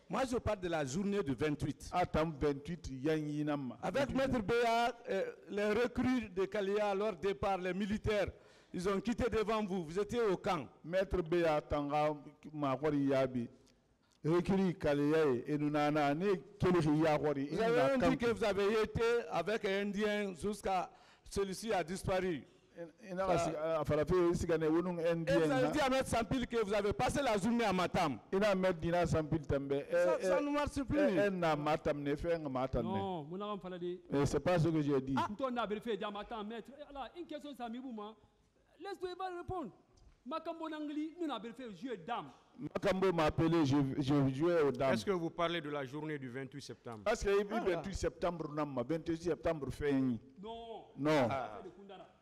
moi, je parle de la journée du 28. Atam 28 Yanyinam. Avec Maître Béa, les recrues de Kalia, à leur départ, les militaires, ils ont quitté devant vous. Vous étiez au camp. Maître Béa Tanga Makwari Yabi. Recrues Kalia et Nunana, ne Kelly Yawari. Vous avez dit que vous avez été avec un Indien jusqu'à celui-ci a disparu. Et vous avez dit à Maître Sampil que vous avez passé la journée à Matam. Ça ne marche plus. Non, c'est pas ce que j'ai dit. Une question, laisse-moi répondre. Makambo Nangli, nous avons fait jeu d'âme. Makambo m'a appelé, je jouais aux dames. Est-ce que vous parlez de la journée du 28 septembre? Est-ce qu'il y a eu 28 septembre, 28 septembre fait? Non. Non.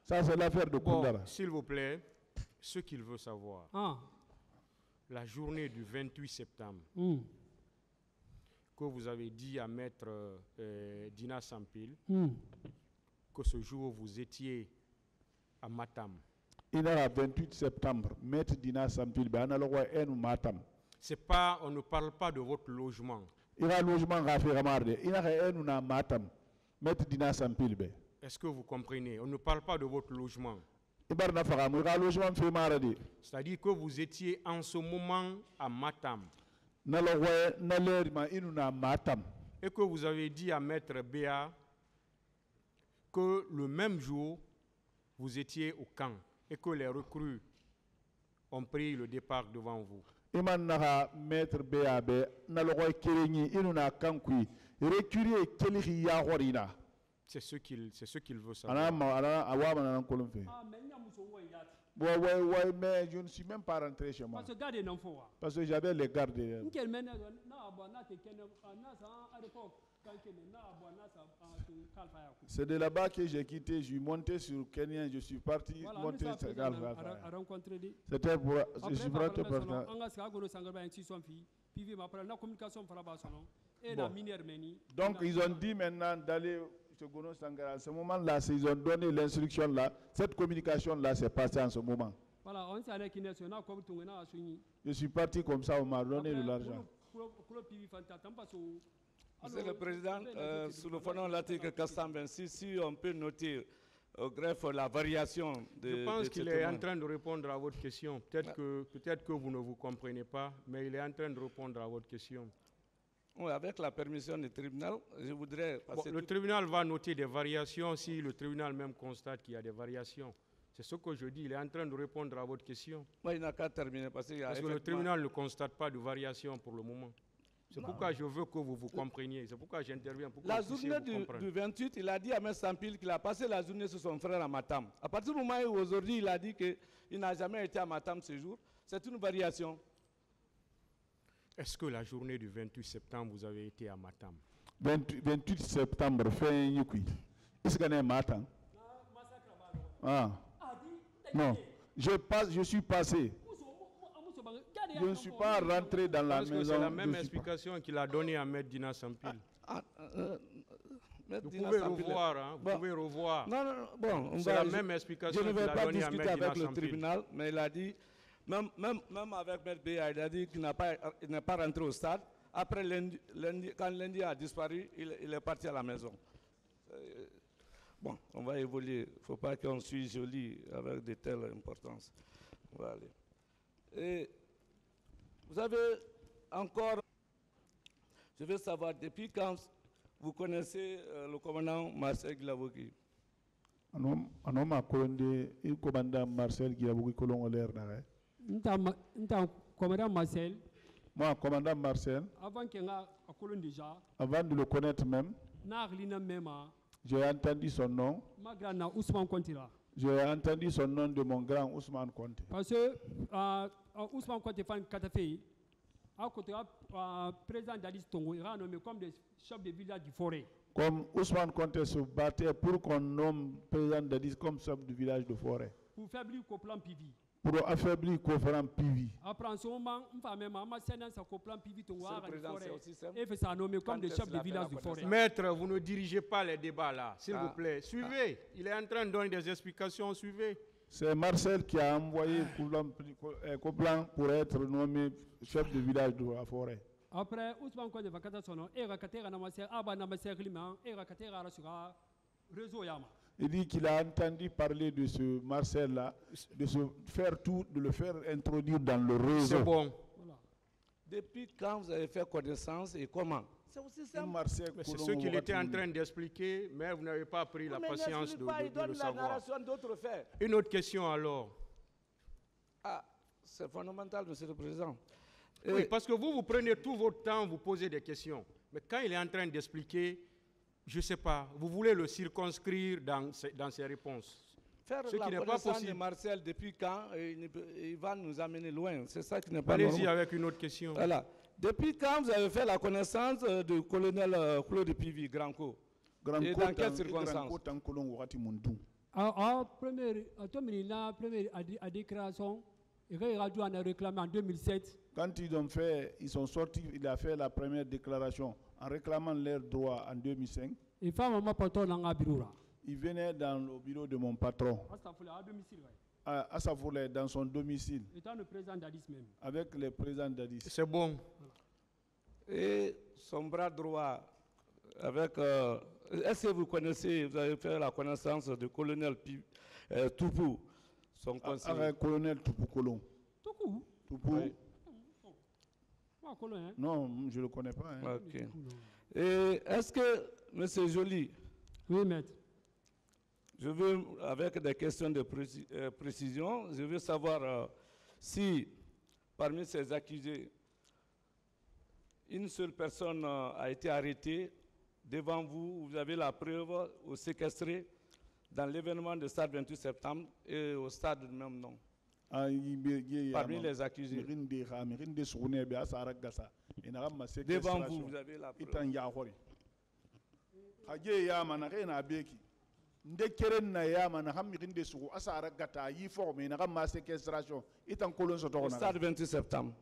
Ça, c'est l'affaire de Koundara. Bon, s'il vous plaît, ce qu'il veut savoir, la journée du 28 septembre, que vous avez dit à Maître Dina Sampil, que ce jour vous étiez à Matam. Il y a 28 septembre, Maître Dina Sampil, Matam. C'est pas, on ne parle pas de votre logement. Il y a un logement à faire. Il y a un Matam, Maître Dina Sampil. Est-ce que vous comprenez? On ne parle pas de votre logement. C'est-à-dire que vous étiez en ce moment à Matam. Et que vous avez dit à Maître Béa que le même jour, vous étiez au camp et que les recrues ont pris le départ devant vous. Maître Béa, c'est ce qu'il veut savoir. Mais je ne suis même pas rentré chez moi. Parce que j'avais les gardes. C'est de là-bas que j'ai quitté. Je suis monté sur Kenya. Je suis parti monter sur Galfa. C'était pour. Je suis rentré par là. Donc ils ont dit maintenant d'aller chez Gono Sangara. À ce moment-là, ils ont donné l'instruction là. Cette communication-là s'est passée en ce moment. Je suis parti comme ça, on m'a donné de l'argent. Monsieur le Président, sous le fondement de l'article 426, si on peut noter au greffe la variation de... Je pense qu'il est en train de répondre à votre question. Peut-être que vous ne vous comprenez pas, mais il est en train de répondre à votre question. Oui, avec la permission du tribunal, je voudrais passer... Le tribunal va noter des variations si le tribunal même constate qu'il y a des variations. C'est ce que je dis, il est en train de répondre à votre question. Oui, il n'a qu'à terminer parce que le tribunal ne constate pas de variation pour le moment. C'est pourquoi je veux que vous vous compreniez. C'est pourquoi j'interviens. La journée du 28, il a dit à M. Sampil qu'il a passé la journée sur son frère à Matam. À partir du moment où aujourd'hui il a dit qu'il n'a jamais été à Matam ce jour, c'est une variation. Est-ce que la journée du 28 septembre, vous avez été à Matam? 28 septembre, fin Yukui. Est-ce qu'on est à Matam? Non, je suis passé. Je ne suis pas rentré dans la maison. C'est la même explication qu'il a donnée à Maître Dina Sampil. Vous pouvez revoir, hein, vous pouvez revoir. Bon, c'est la même explication qu'il a donnée à Maître Dina Sampil. Je ne vais pas discuter avec le tribunal, mais il a dit, même avec Maître Béa, il a dit qu'il n'est pas rentré au stade. Après, quand lundi a disparu, il est parti à la maison. Bon, on va évoluer. Il ne faut pas qu'on suive joli avec de telles importances. On va aller. Et vous avez encore, je veux savoir, depuis quand vous connaissez le commandant Marcel Guilavogui? Le commandant Marcel Guilavogui, commandant Marcel. Moi, commandant Marcel, avant de le connaître même, j'ai entendu son nom. J'ai entendu son nom de mon grand Ousmane Konté. Parce que Ousmane Konté fait Katafé, président d'Alice Tongo, il est nommé comme des chefs de village du forêt. Comme Ousmane Konté se battait pour qu'on nomme président d'Alice comme chef du village de forêt. Pour affaiblir le plan PV. Pour affaiblir le plan PV. Après en ce moment, et fait ça nommé comme des chefs de village du forêt. Maître, vous ne dirigez pas les débats là, s'il vous plaît. Suivez. Il est en train de donner des explications. Suivez. C'est Marcel qui a envoyé Couplan pour être nommé chef de village de la forêt. Après, Ousmane Kone va kata sono, et rakatera na maser, aba na maser climat, et rakatera rasura, réseau yama. Il dit qu'il a entendu parler de ce Marcel-là, de se faire tout, de le faire introduire dans le réseau. C'est bon. Voilà. Depuis quand vous avez fait connaissance et comment? C'est aussi simple. C'est ce qu'il était en train d'expliquer, mais vous n'avez pas pris la patience de le savoir. Une autre question alors. Ah, c'est fondamental, Monsieur le Président. Oui, parce que vous prenez tout votre temps, vous posez des questions. Mais quand il est en train d'expliquer, je ne sais pas, vous voulez le circonscrire dans ses réponses. Faire ce qui n'est pas possible. De Marcel, depuis quand il va nous amener loin? C'est ça qui n'est pas normal. Allez-y avec une autre question. Voilà. Depuis quand vous avez fait la connaissance du colonel Claude Pivi, Grand-Co? Et dans quelles circonstances? Première déclaration, il a réclamé en 2007. Quand ils sont sortis, il a fait la première déclaration en réclamant leurs droits en 2005. Il venait dans le bureau de mon patron. À Savoulé, dans son domicile. Étant le président d'Addis même. Avec le président d'Addis. C'est bon. Et son bras droit, avec. Est-ce que vous connaissez, vous avez fait la connaissance du colonel Toupou, son conseiller? Avec le colonel Toupou Colon. Toupou? Toupou. Oui. Non, je ne le connais pas. Hein. Okay. Et est-ce que, M. Joly, oui, maître. Je veux, avec des questions de précision, je veux savoir si, parmi ces accusés, une seule personne a été arrêtée devant vous, vous avez la preuve ou séquestrée dans l'événement du stade 28 septembre et au stade du même nom. Parmi les accusés. Devant vous, vous avez la preuve. Stade 28 septembre.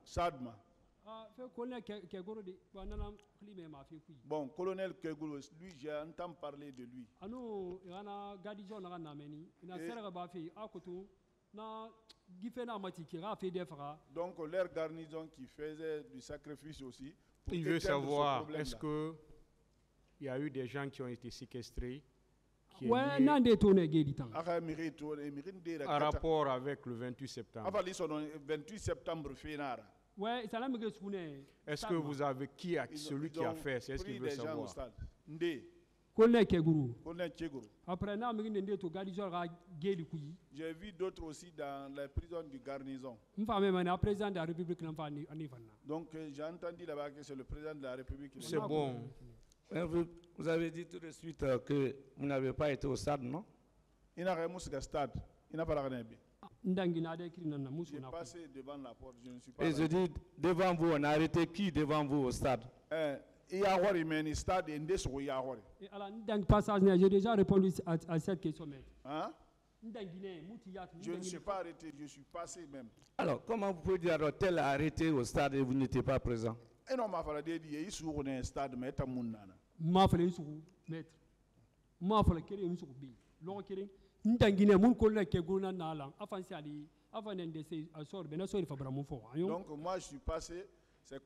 Bon, colonel Kegoulou, lui, j'ai entendu parler de lui. Donc, leur garnison qui faisait du sacrifice aussi. Il veut savoir, est-ce qu'il y a eu des gens qui ont été séquestrés en rapport avec le 28 septembre? Est-ce que vous avez celui qui a fait? C'est ce qu'il veut savoir. J'ai vu d'autres aussi dans la prison du garnison. Donc j'ai entendu là-bas que c'est le président de la République. C'est bon. Vous avez dit tout de suite que vous n'avez pas été au stade, non? Il n'a pas été au stade. Il n'a pas été. J'ai passé devant la porte, je ne suis pas. Et je dis, devant vous, on a arrêté qui devant vous au stade? Il y a un stade et il y a j'ai déjà répondu à cette question. Hein? Je ne suis pas arrêté, je suis passé même. Alors, comment vous pouvez dire tel a arrêté au stade et vous n'étiez pas présent? Et non, ma femme dit, il est un stade, mais il est un ma femme maître. Ma femme est un bi. Ndangine mun kolna ke gona nala afansi ali avanen de ces sort bena so il fa bra mon fo. Donc moi je suis passé, c'est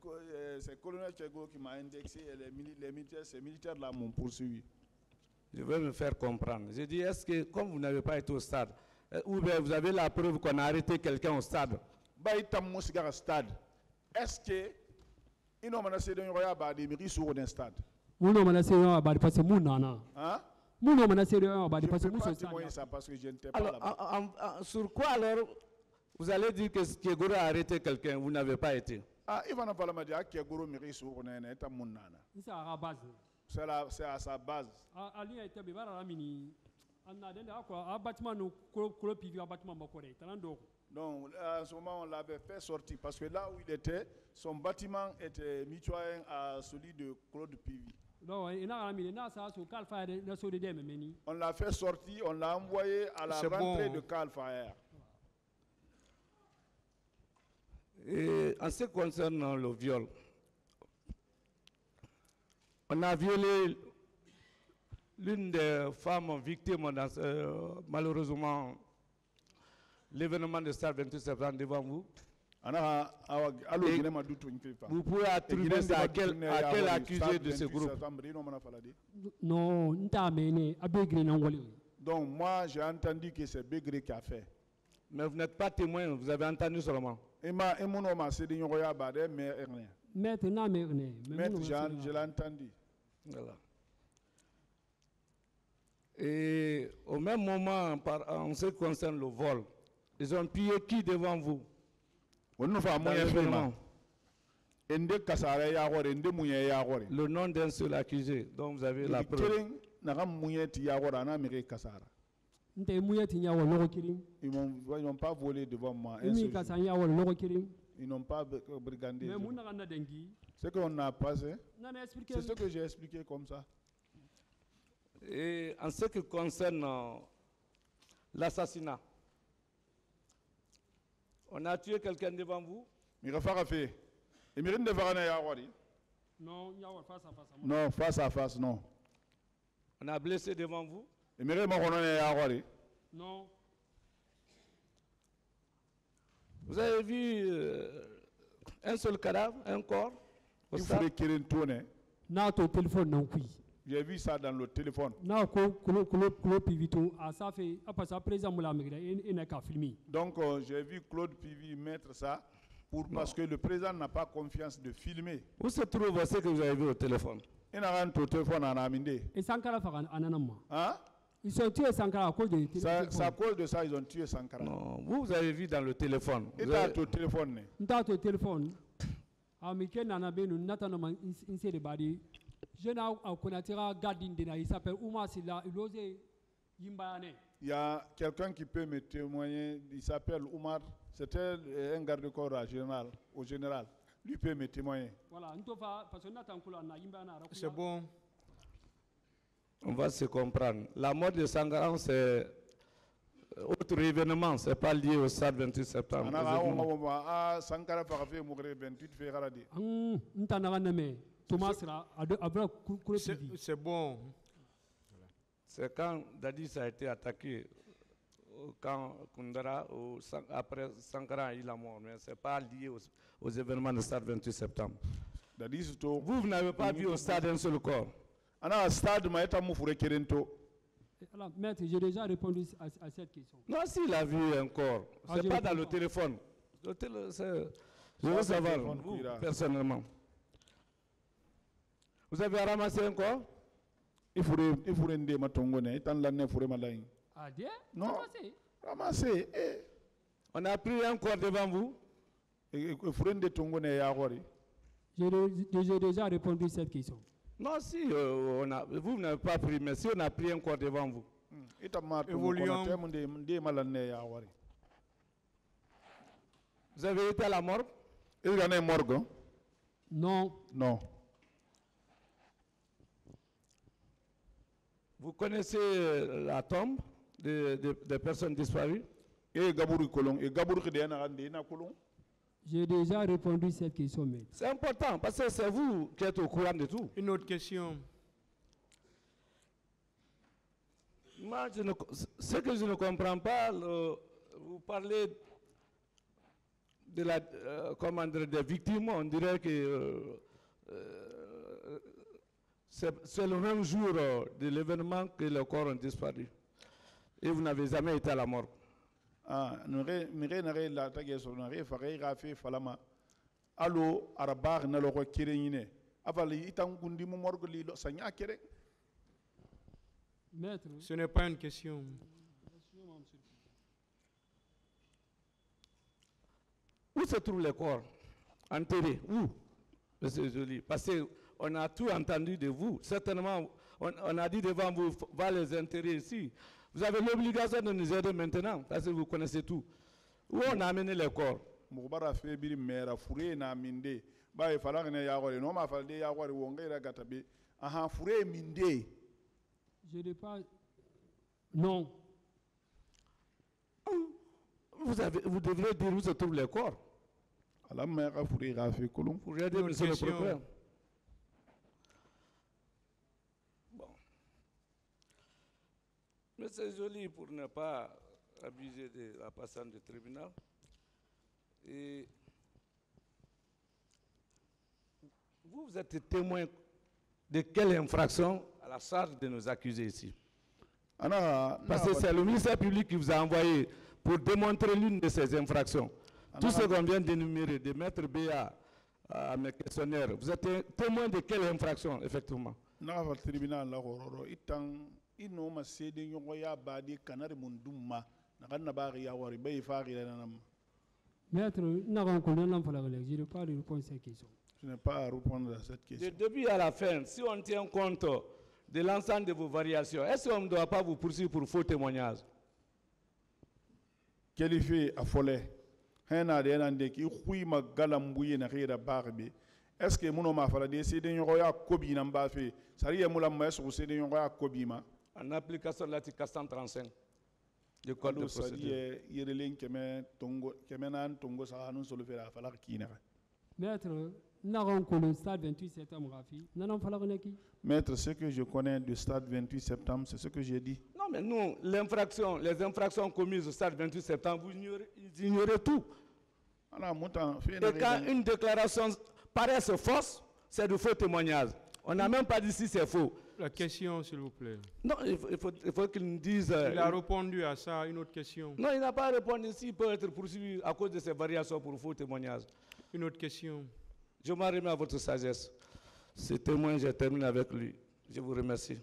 colonel Chego qui m'a indexé et les militaires, ces militaires là m'ont poursuivi. Je veux me faire comprendre. Je dis, est-ce que comme vous n'avez pas été au stade, ou bien vous avez la preuve qu'on a arrêté quelqu'un au stade? Bah il t'a moussé au stade. Est-ce que il n'a pas essayé de regarder bah des mairies sur un stade? Mon nom a essayé de bah passer mon nana. Hein? Mon nom a essayé de bah passer mon stade. Parce que je n'étais pas là. Sur quoi alors vous allez dire que Kegoro a arrêté quelqu'un, vous n'avez pas été? Ah, il va pas me dire que Kegoro mairie sur un état mon nana. C'est à la base. C'est à sa base. Ali a été bébé à la mini. On a donné un bâtiment nous colo pivi un bâtiment macoré. Donc à ce moment on l'avait fait sortir parce que là où il était, son bâtiment était mitoyen à celui de Claude Pivi. On l'a fait sortir, on l'a envoyé à la rentrée de Calfire. Et en ce qui concerne le viol, on a violé l'une des femmes victimes dans malheureusement l'événement de stade 28 septembre devant vous. Vous pouvez attribuer ça à quel accusé de ce groupe? Non, Donc moi j'ai entendu que c'est Begré qui a fait. Mais vous n'êtes pas témoin, vous avez entendu seulement. Maître, je l'ai entendu. Voilà. Et au même moment, en ce qui concerne le vol, ils ont pillé qui devant vous? Le nom d'un seul accusé, dont vous avez la preuve. Ils n'ont pas volé devant moi. Ils n'ont pas brigandé. Ce qu'on a passé, c'est ce que j'ai expliqué comme ça. Et en ce qui concerne l'assassinat, on a tué quelqu'un devant vous? Non, face à face, non. On a blessé devant vous? Non. Vous avez vu un seul cadavre, un corps? J'ai vu ça dans le téléphone. Donc j'ai vu Claude Pivi mettre ça parce que le président n'a pas confiance de filmer. Où se trouve ce que vous avez vu au téléphone? Il a un téléphone en Amindé. Hein? Ils ont tué Sankara à cause de téléphone. C'est à cause de ça ils ont tué Sankara. Non, vous avez vu dans le téléphone. Il a ton téléphone. Dans ton téléphone. Amiké Nanabe nous n'attendons pas de je n'ai pas gardien il s'appelle Oumar Silla, il osait Yimbane. Il y a quelqu'un qui peut me témoigner, il s'appelle Oumar, c'était un garde-corps au général. Lui peut me témoigner. Voilà, c'est bon. On va se comprendre. La mort de Sankara, c'est autre événement, c'est pas lié au stade 28 septembre. Sankara fait mourir 28 février. C'est bon. C'est quand Dadis a été attaqué, quand Kundara, après Sankara il a mort, mais ce n'est pas lié aux événements du stade 28 septembre. Vous n'avez pas vu au stade un seul corps. Maître, j'ai déjà répondu à cette question. Non, s'il a vu un corps, ce n'est pas dans le téléphone. Je veux savoir, vous, personnellement. Vous avez ramassé un corps? Il faut rendre ma tongone, il faut rendre Ah, Dieu? Non, ramassé. On a pris un corps devant vous? Il faut rendre tongone et agori. J'ai déjà répondu à cette question. Non, si vous n'avez pas pris, mais si on a pris un corps devant vous. Évoluons. Vous avez été à la morgue? Il y en a une morgue? Non. Non. Vous connaissez la tombe des personnes disparues? J'ai déjà répondu à cette question, mais c'est important parce que c'est vous qui êtes au courant de tout. Une autre question. Moi, ce que je ne comprends pas, vous parlez de la, des victimes, on dirait que c'est le même jour de l'événement que les corps ont disparu. Et vous n'avez jamais été à la mort. Ah, nous la falama. Allo arabar na loko kirengine. Avali itangundi mo morgo li lo sanya kere. Maître, ce n'est pas une question. Où se trouvent les corps? Enterrés. Où? C'est joli. Parce qu'on a tout entendu de vous. Certainement, on a dit devant vous, va les enterrer ici. Vous avez l'obligation de nous aider maintenant, parce que vous connaissez tout. Où on a amené les corps? Je n'ai pas... Non. Vous devrez dire où se trouvent les corps. Pour aider monsieur le procureur. Bon. Mais c'est joli pour ne pas abuser de la passante du tribunal. Et Vous êtes témoin de quelle infraction à la charge de nos accusés ici? Parce que c'est le ministère public qui vous a envoyé pour démontrer l'une de ces infractions. Tout ce qu'on vient d'énumérer, de mettre B à mes questionnaires, vous êtes témoin de quelle infraction, effectivement? Le tribunal, ino ma sede nyongo ya badi kanari munduma na kanna bari ya wari bay fari na nam. Maître, n'a pas connu l'enfant, je n'ai pas de réponse à cette question. Je n'ai pas à répondre à cette question. De début à la fin, si on tient compte de l'ensemble de vos variations, est-ce qu'on ne doit pas vous poursuivre pour faux témoignage? Qualifié à folle. Hena de nande ki khui magalambuye na khira barbe. Est-ce que mon ma fala de sede nyongo ya kobi na mbafe? Sari ya mula ma so sede nyongo ya kobi ma. En application de l'article 435 du Code de procédure. Maître, le stade 28 septembre. Maître, ce que je connais du stade 28 septembre, c'est ce que j'ai dit. Non, mais nous, les infractions commises au stade 28 septembre, vous ignorez tout. Et quand une déclaration paraît fausse, c'est de faux témoignages. On n'a même pas dit si c'est faux. La question, s'il vous plaît. Non, il faut qu'il nous dise... il a répondu à ça, une autre question. Non, il n'a pas répondu. S'il peut être poursuivi à cause de ces variations pour faux témoignages. Une autre question. Je m'en remets à votre sagesse. Ce témoin, je termine avec lui. Je vous remercie.